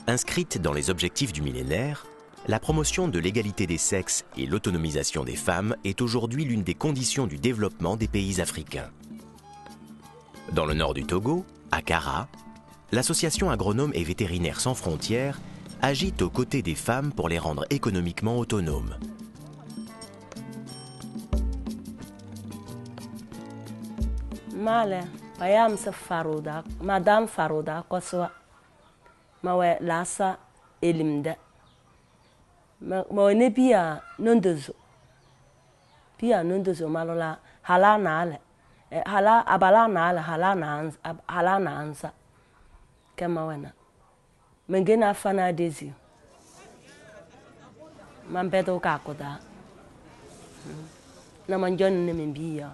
Inscrite dans les objectifs du millénaire, la promotion de l'égalité des sexes et l'autonomisation des femmes est aujourd'hui l'une des conditions du développement des pays africains. Dans le nord du Togo, à Kara, l'association Agronomes et Vétérinaires sans frontières agit aux côtés des femmes pour les rendre économiquement autonomes. Madame Farouda Koswa, Mawe Lassa Elimda, Mawene Pia Nunduzo, Malola, Hala Nale, Hala Abala Nale, Hala Nansa, Kamawena, Mengena Fana Desi, Mampeto Kakoda, Namanjon Nemimbia.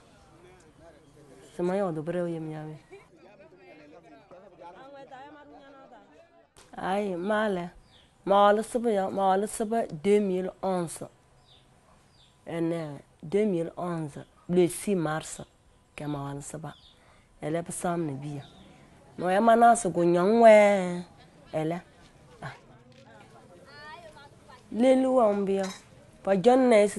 Aïe, mal, mal, 2011. 2011, le 6 mars, elle est pas sans me bien. Moi, je suis elle est. Les loups bien. Pas John Ness.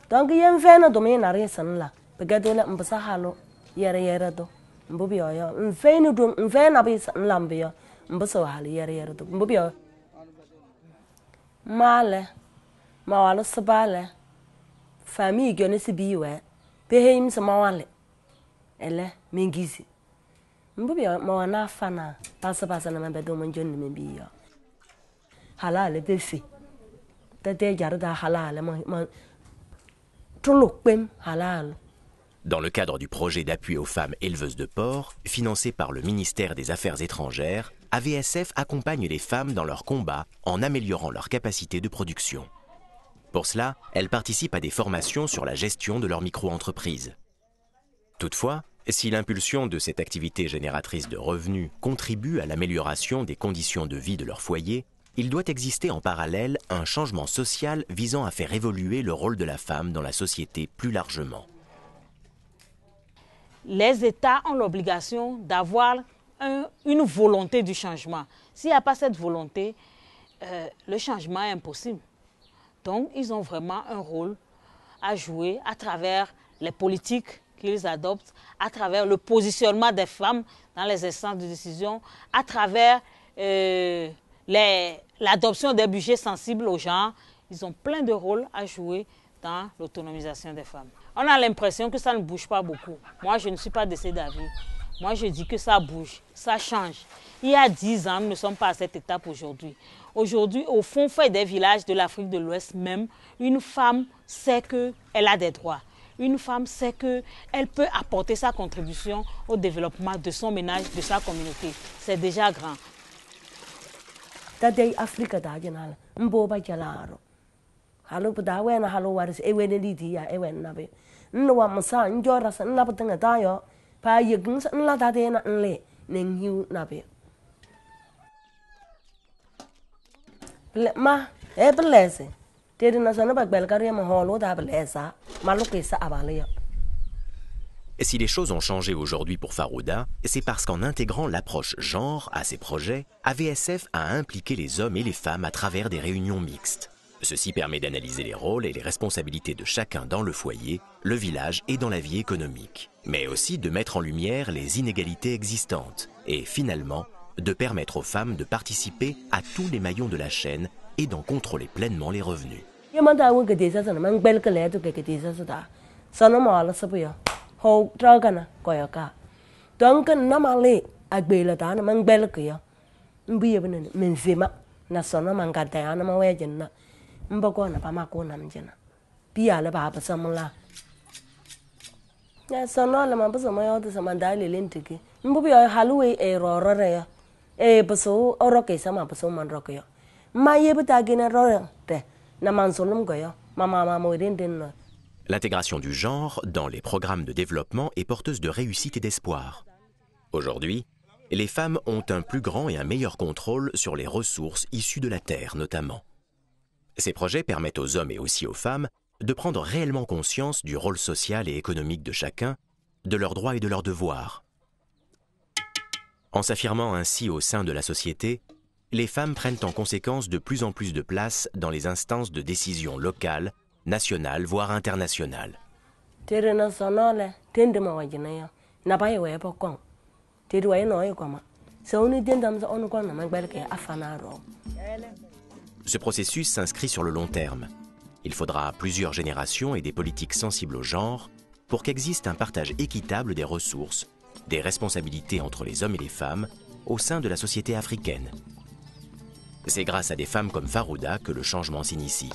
Donc, il y a un fait domaine à rien là. Peut-être que je halo. Yere do mbubio yo mfeinu do mfena bi lambio mbuso hali yere do mbubio male mawalo sabale famille gone sibiwe behim samawale ele mingizi mbubio mawana fana pasa na mbedo monjon ni mbiyo halale defi tete jarda halale ma tulukpem halal. Dans le cadre du projet d'appui aux femmes éleveuses de porcs, financé par le ministère des Affaires étrangères, AVSF accompagne les femmes dans leur combat en améliorant leur capacité de production. Pour cela, elles participent à des formations sur la gestion de leur micro-entreprise. Toutefois, si l'impulsion de cette activité génératrice de revenus contribue à l'amélioration des conditions de vie de leur foyer, il doit exister en parallèle un changement social visant à faire évoluer le rôle de la femme dans la société plus largement. Les États ont l'obligation d'avoir une volonté du changement. S'il n'y a pas cette volonté, le changement est impossible. Donc, ils ont vraiment un rôle à jouer à travers les politiques qu'ils adoptent, à travers le positionnement des femmes dans les instances de décision, à travers l'adoption des budgets sensibles aux gens. Ils ont plein de rôles à jouer dans l'autonomisation des femmes. On a l'impression que ça ne bouge pas beaucoup. Moi, je ne suis pas de cet avis. Moi, je dis que ça bouge, ça change. Il y a 10 ans, nous ne sommes pas à cette étape aujourd'hui. Aujourd'hui, au fond des villages de l'Afrique de l'Ouest même, une femme sait qu'elle a des droits. Une femme sait qu'elle peut apporter sa contribution au développement de son ménage, de sa communauté. C'est déjà grand. Halo pudawe na halo waris ewe ne lidi ya ewe nabe nwa masa njora sa nla putanga tayo pa yegn sa nla tate na nle nenghiu nabe ma e blese tedi na sana bagbel kare ma holo da blesa maluke sa abale. Si les choses ont changé aujourd'hui pour Farouda, c'est parce qu'en intégrant l'approche genre à ses projets, AVSF a impliqué les hommes et les femmes à travers des réunions mixtes. Ceci permet d'analyser les rôles et les responsabilités de chacun dans le foyer, le village et dans la vie économique, mais aussi de mettre en lumière les inégalités existantes et finalement de permettre aux femmes de participer à tous les maillons de la chaîne et d'en contrôler pleinement les revenus. Mbako na pamako na mjena pia le ba samula ya sono le mabso mo yo sama dale lentike mbubi haluwe rorore ya baso oroke sama baso man roke ma yebuta gina rore te na mansolum go yo mama mo denden. L'intégration du genre dans les programmes de développement est porteuse de réussite et d'espoir. Aujourd'hui, les femmes ont un plus grand et un meilleur contrôle sur les ressources issues de la terre notamment. Ces projets permettent aux hommes et aussi aux femmes de prendre réellement conscience du rôle social et économique de chacun, de leurs droits et de leurs devoirs. En s'affirmant ainsi au sein de la société, les femmes prennent en conséquence de plus en plus de place dans les instances de décision locales, nationales, voire internationales. Ce processus s'inscrit sur le long terme. Il faudra plusieurs générations et des politiques sensibles au genre pour qu'existe un partage équitable des ressources, des responsabilités entre les hommes et les femmes au sein de la société africaine. C'est grâce à des femmes comme Farouda que le changement s'initie.